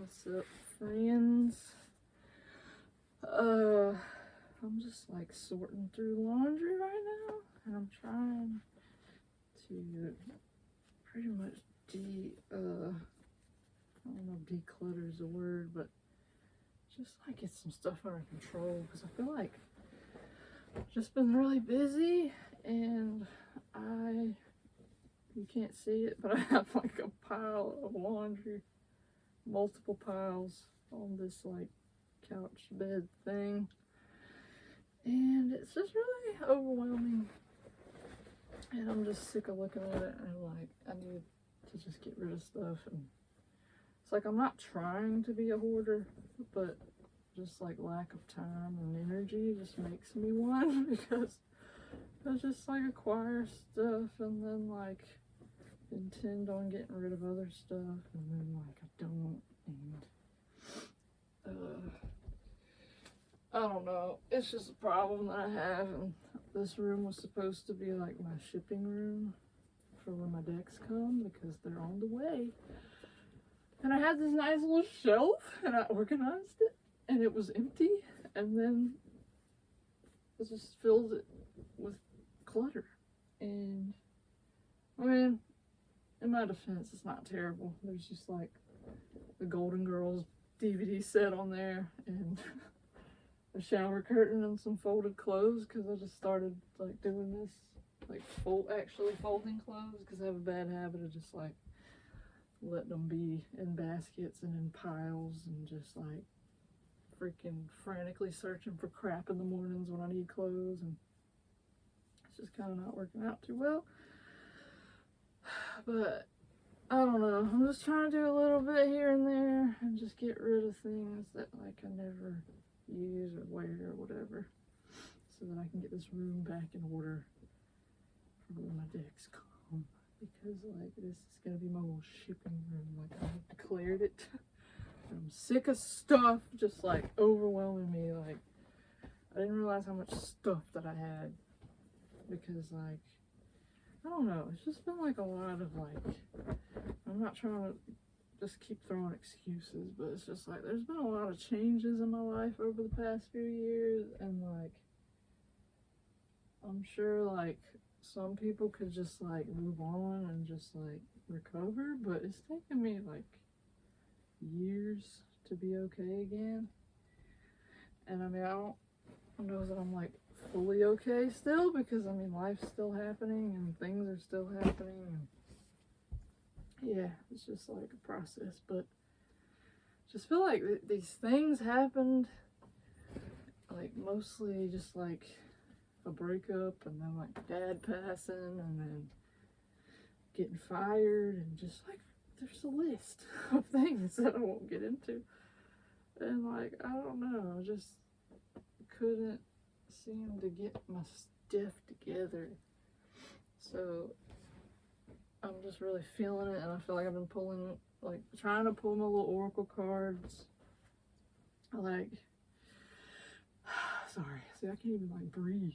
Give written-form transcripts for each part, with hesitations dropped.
What's up, friends? I'm just like sorting through laundry right now, and I'm trying to pretty much I don't know if declutter is a word, but just like get some stuff under control, because I feel like I've just been really busy, and you can't see it, but I have like a pile of laundry, multiple piles on this like couch bed thing, and it's just really overwhelming, and I'm just sick of looking at it, and like I need to just get rid of stuff. And it's like I'm not trying to be a hoarder, but just like lack of time and energy just makes me one, because I just like acquire stuff and then like intend on getting rid of other stuff, and then like I don't, and I don't know, it's just a problem that I have. And this room was supposed to be like my shipping room for when my decks come, because they're on the way. And I had this nice little shelf, and I organized it, and it was empty, and then I just filled it with clutter. And I mean, in my defense, it's not terrible. There's just like the Golden Girls DVD set on there, and a shower curtain and some folded clothes, because I just started like doing this, like actually folding clothes, because I have a bad habit of just like letting them be in baskets and in piles, and just like freaking frantically searching for crap in the mornings when I need clothes, and it's just kind of not working out too well. But I don't know, I'm just trying to do a little bit here and there and just get rid of things that like I never use or wear or whatever, so that I can get this room back in order for when my decks come, because like this is gonna be my little shipping room. Like I've declared it. I'm sick of stuff just like overwhelming me. Like I didn't realize how much stuff that I had, because like I don't know, it's just been like a lot of like, I'm not trying to just keep throwing excuses, but it's just like there's been a lot of changes in my life over the past few years, and like I'm sure like some people could just like move on and just like recover, but it's taken me like years to be okay again. And I mean, I don't know that I'm like fully okay still, because I mean life's still happening and things are still happening, and yeah, it's just like a process. But just feel like these things happened like mostly just like a breakup, and then like dad passing, and then getting fired, and just like there's a list of things that I won't get into, and like I don't know, I just couldn't seem to get my stuff together. So I'm just really feeling it, and I feel like I've been trying to pull my little oracle cards. Like, sorry, see, I can't even like breathe.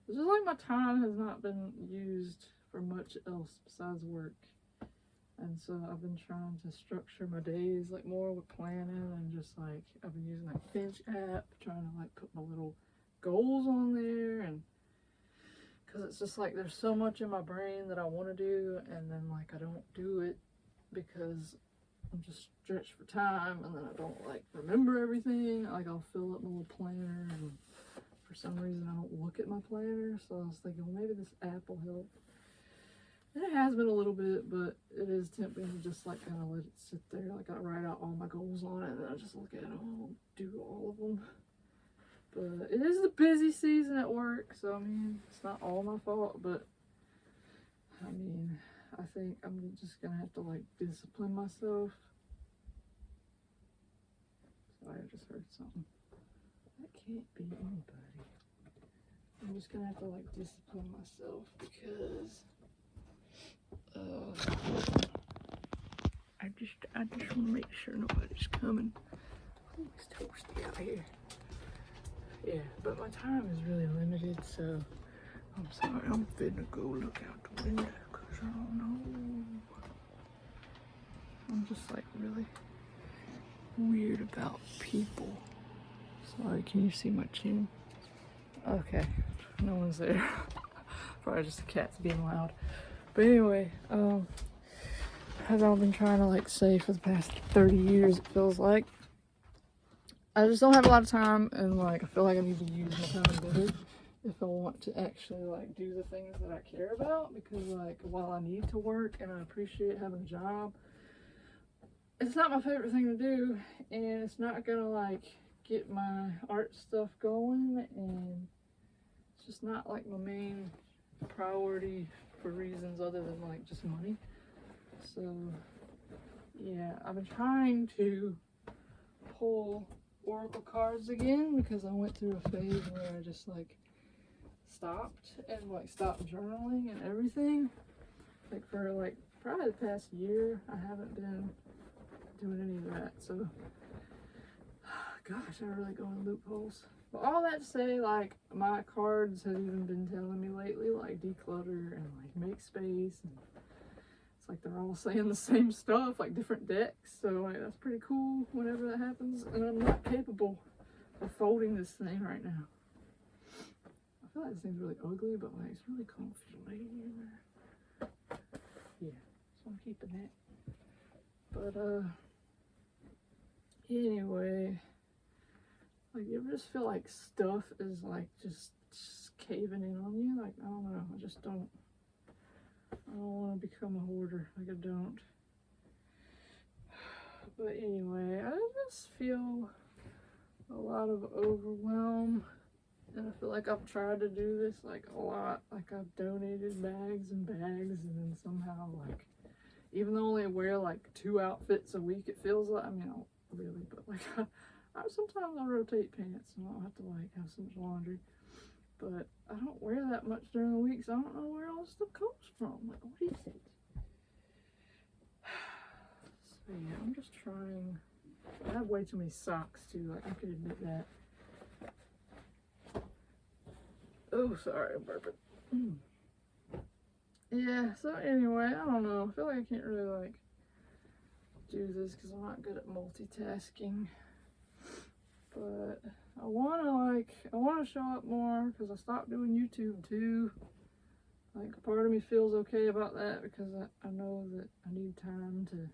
It's just like my time has not been used for much else besides work. And so I've been trying to structure my days like more with planning, and just like I've been using that Finch app, trying to like put my little goals on there, and because it's just like there's so much in my brain that I want to do, and then like I don't do it because I'm just stretched for time, and then I don't like remember everything. Like I'll fill up my little planner, and for some reason I don't look at my planner, so I was thinking, well, maybe this app will help. And it has been a little bit, but it is tempting to just like kind of let it sit there. Like I write out all my goals on it, and then I just look at it, I'll do all of them. But it is the busy season at work, so I mean, it's not all my fault, but I mean, I think I'm just gonna have to like discipline myself. Sorry, I just heard something. That can't be anybody. I'm just gonna have to like discipline myself, because I just want to make sure nobody's coming. Oh, it's toasty out here. Yeah, but my time is really limited, so I'm sorry. I'm finna go look out the window, because I don't know. I'm just like really weird about people. Sorry, can you see my chin? Okay, no one's there. Probably just the cats being loud. But anyway, as I've been trying to like say for the past 30 years, it feels like I just don't have a lot of time, and like I feel like I need to use my time better if I want to actually like do the things that I care about. Because like while I need to work and I appreciate having a job, it's not my favorite thing to do, and it's not gonna like get my art stuff going, and it's just not like my main priority for reasons other than like just money. So yeah, I've been trying to pull oracle cards again because I went through a phase where I just like stopped and like stopped journaling and everything. Like for like probably the past year I haven't been doing any of that. So gosh, I really go in loopholes. But all that to say, like my cards have even been telling me lately like declutter and like make space, and it's like they're all saying the same stuff, like different decks. So like that's pretty cool whenever that happens. And I'm not capable of folding this thing right now. I feel like this thing's really ugly, but like it's really comfy laying in there. Yeah, so I'm keeping that. But anyway, like you ever just feel like stuff is like just caving in on you? Like I don't know, I don't want to become a hoarder. Like I don't. But anyway, I just feel a lot of overwhelm, and I feel like I've tried to do this like a lot. Like I've donated bags and bags, and then somehow like, even though I only wear like 2 outfits a week, it feels like, I mean, I don't really, but like sometimes I rotate pants and I don't have to like have so much laundry. But I don't wear that much during the week, so I don't know where all this stuff comes from. Like, what is it? So yeah, I'm just trying. I have way too many socks too, like I could admit that. Oh, sorry, I'm burping. Yeah, so anyway, I don't know. I feel like I can't really like do this because I'm not good at multitasking. But I want to show up more because I stopped doing YouTube too. Like part of me feels okay about that because I know that I need time to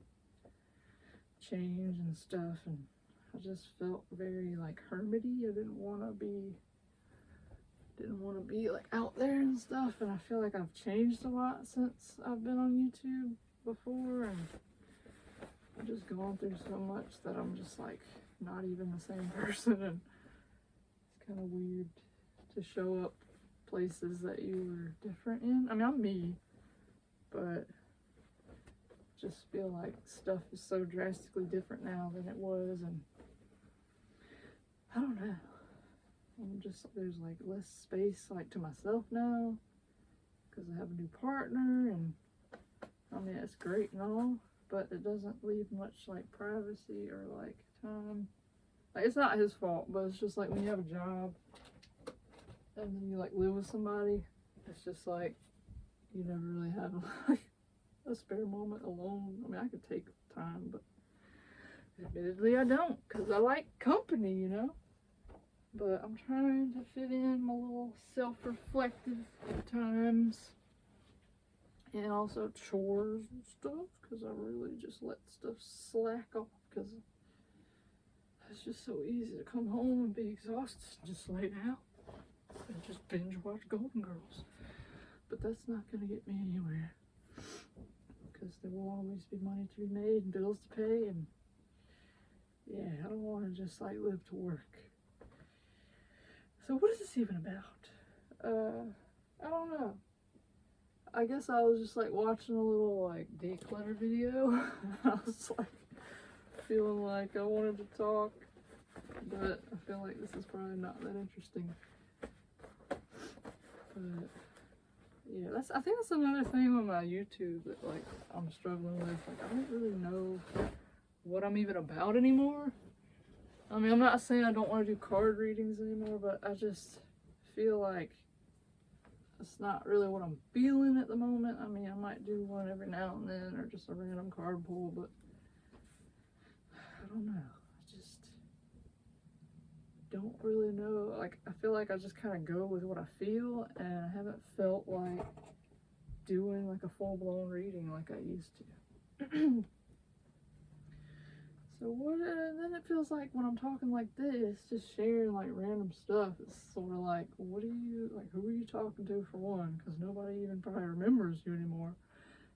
change and stuff, and I just felt very like hermity. I didn't want to be like out there and stuff, and I feel like I've changed a lot since I've been on YouTube before, and I've just gone through so much that I'm just like not even the same person, and it's kind of weird to show up places that you were different in. I mean, I'm me, but just feel like stuff is so drastically different now than it was, and I don't know. There's like less space like to myself now because I have a new partner, and I mean, it's great and all, but it doesn't leave much like privacy or like time. Like, it's not his fault, but it's just like when you have a job and then you like live with somebody, it's just like you never really have like a spare moment alone. I mean, I could take time, but admittedly I don't because I like company, you know. But I'm trying to fit in my little self-reflective times and also chores and stuff because I really just let stuff slack off because it's just so easy to come home and be exhausted and just lay down and just binge watch Golden Girls. But that's not going to get me anywhere because there will always be money to be made and bills to pay, and yeah, I don't want to just like live to work. So what is this even about? I don't know. I guess I was just like watching a little like declutter video. I was like feeling like I wanted to talk, but I feel like this is probably not that interesting. But yeah, I think that's another thing on my YouTube that like I'm struggling with. Like I don't really know what I'm even about anymore. I mean, I'm not saying I don't want to do card readings anymore, but I just feel like it's not really what I'm feeling at the moment. I mean, I might do one every now and then or just a random card pull, but I don't know. don't really know. Like, I feel like I just kind of go with what I feel, and I haven't felt like doing like a full-blown reading like I used to. So then it feels like when I'm talking like this, just sharing like random stuff, it's sort of like, who are you talking to for one? Because nobody even probably remembers you anymore.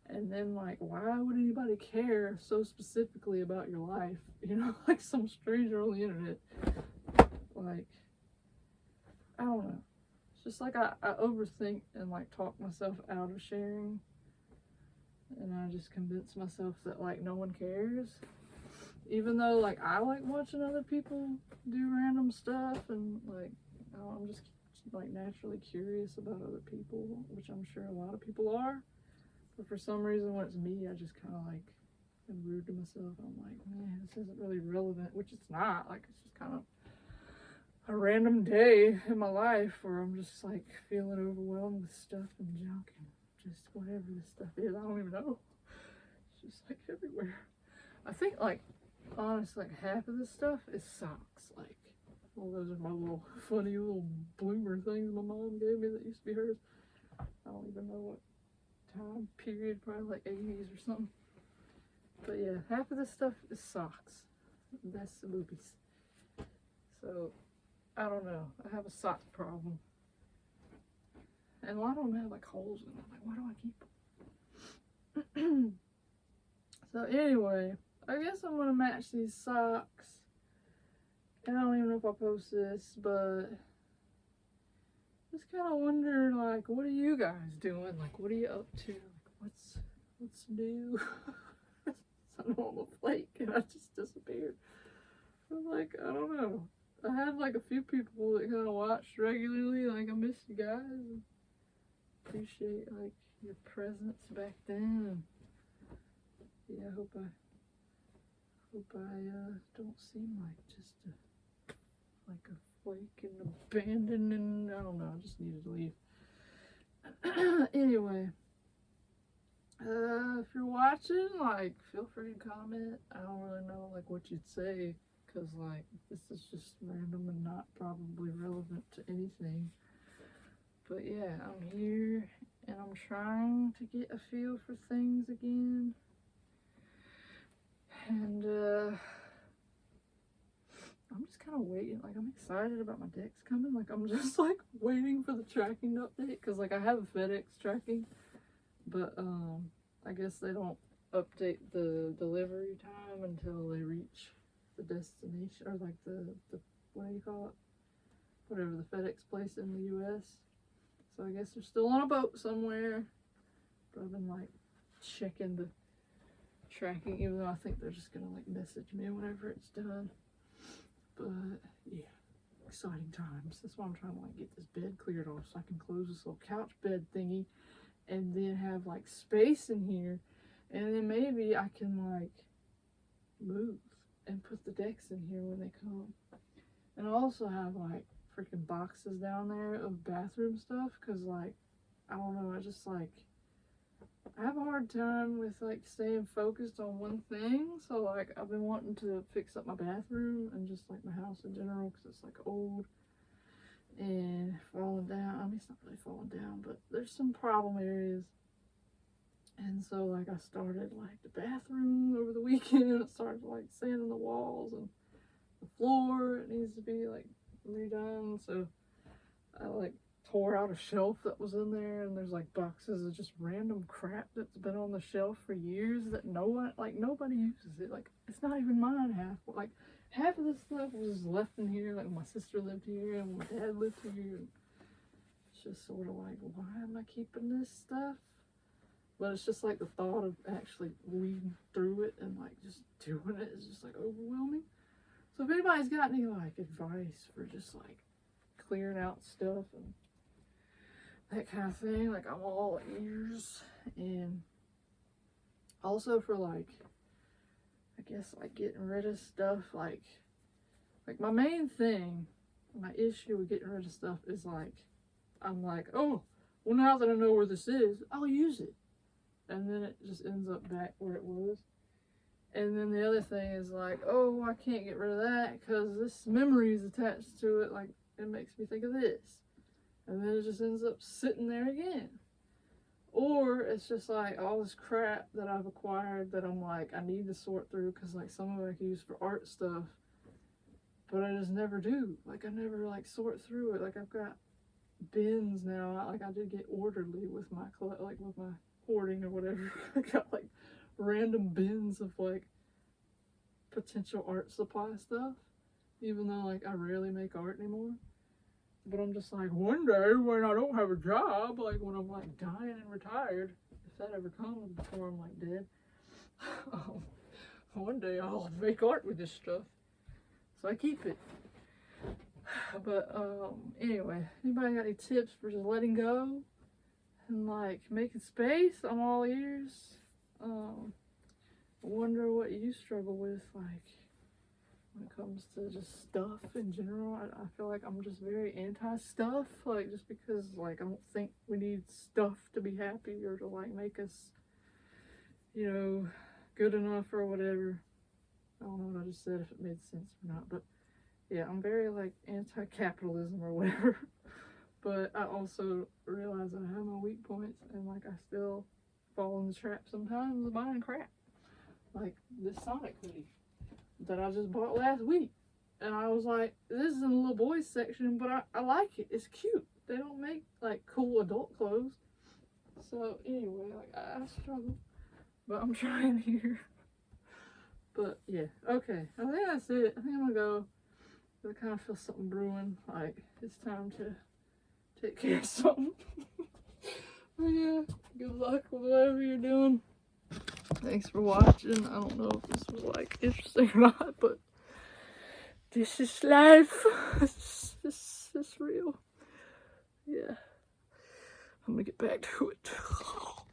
And then like, why would anybody care so specifically about your life? You know, like some stranger on the internet. Like, I don't know. It's just like I overthink and like talk myself out of sharing. And I just convince myself that like no one cares. Even though like I like watching other people do random stuff, and like I'm just like naturally curious about other people, which I'm sure a lot of people are. But for some reason when it's me, I just kind of like am rude to myself. I'm like, man, this isn't really relevant, which it's not. Like, it's just kind of a random day in my life where I'm just like feeling overwhelmed with stuff and junk and just whatever this stuff is. I don't even know. It's just like everywhere. I think like, honestly, like half of this stuff is socks. Like, well, those are my little funny little bloomer things my mom gave me that used to be hers. I don't even know what time period, probably like 80s or something. But yeah, half of this stuff is socks. That's the boobies. So, I don't know. I have a sock problem. And a lot of them have like holes in them. Like, why do I keep them? So anyway, I guess I'm gonna match these socks. And I don't even know if I'll post this, but just kind of wonder, like, what are you guys doing? Like, what are you up to? Like, what's new? I know I'm a flake and I just disappeared. I'm like, I don't know. I had like a few people that kind of watched regularly. Like, I miss you guys. And appreciate like your presence back then. And yeah, I hope I don't seem like just a flake and abandoned, and I don't know, I just needed to leave. Anyway, if you're watching, like, feel free to comment. I don't really know like what you'd say, because like this is just random and not probably relevant to anything. But yeah, I'm here and I'm trying to get a feel for things again. And I'm just kind of waiting. Like, I'm excited about my decks coming. Like, I'm just like waiting for the tracking to update, because like I have a FedEx tracking, but I guess they don't update the delivery time until they reach the destination, or like the what do you call it? Whatever, the FedEx place in the US. So I guess they're still on a boat somewhere. But I've been like checking the tracking, even though I think they're just gonna like message me whenever it's done. But yeah, exciting times. That's why I'm trying to like get this bed cleared off so I can close this little couch bed thingy and then have like space in here, and then maybe I can like move and put the decks in here when they come. And I also have like freaking boxes down there of bathroom stuff, because like, I don't know, I just like, I have a hard time with like staying focused on one thing. So like, I've been wanting to fix up my bathroom and just like my house in general, because it's like old and falling down. I mean, it's not really falling down, but there's some problem areas. And so like, I started like the bathroom over the weekend. I started like sanding the walls and the floor. It needs to be like redone. So I like tore out a shelf that was in there, and there's like boxes of just random crap that's been on the shelf for years that nobody uses it. Like, it's not even mine. Half of this stuff was left in here, like when my sister lived here and when my dad lived here. And it's just sort of like, why am I keeping this stuff? But it's just like the thought of actually weeding through it and like just doing it is just like overwhelming. So if anybody's got any like advice for just like clearing out stuff and that kind of thing, like, I'm all ears. And also for like, I guess like getting rid of stuff, like my main thing, my issue with getting rid of stuff is like, I'm like, oh, well, now that I know where this is, I'll use it. And then it just ends up back where it was. And then the other thing is like, oh, I can't get rid of that because this memory is attached to it. Like, it makes me think of this. And then it just ends up sitting there again. Or it's just like all this crap that I've acquired that I'm like, I need to sort through because like some of it I can use for art stuff. But I just never do. Like, I never like sort through it. Like, I've got bins now. Like, I did get orderly with my with my hoarding or whatever. I got like random bins of like potential art supply stuff, even though like I rarely make art anymore. But I'm just like, one day when I don't have a job, like when I'm like dying and retired, if that ever comes before I'm like dead, one day I'll make art with this stuff. So I keep it. But anyway, anybody got any tips for just letting go and like making space? I'm all ears. I wonder what you struggle with, like when it comes to just stuff in general. I feel like I'm just very anti-stuff, like just because like I don't think we need stuff to be happy or to like make us, you know, good enough or whatever. I don't know what I just said, if it made sense or not, but yeah, I'm very like anti-capitalism or whatever. But I also realize I have my weak points and like I still fall in the trap sometimes of buying crap. Like this Sonic hoodie that I just bought last week. And I was like, this is in the little boys section, but I like it. It's cute. They don't make like cool adult clothes. So anyway, like I struggle. But I'm trying here. But yeah, okay. I think that's it. I think I'm gonna go. I kind of feel something brewing. Like it's time to take care of something. But yeah, good luck with whatever you're doing. Thanks for watching. I don't know if this was like interesting or not, but this is life. This is real. Yeah. I'm gonna get back to it.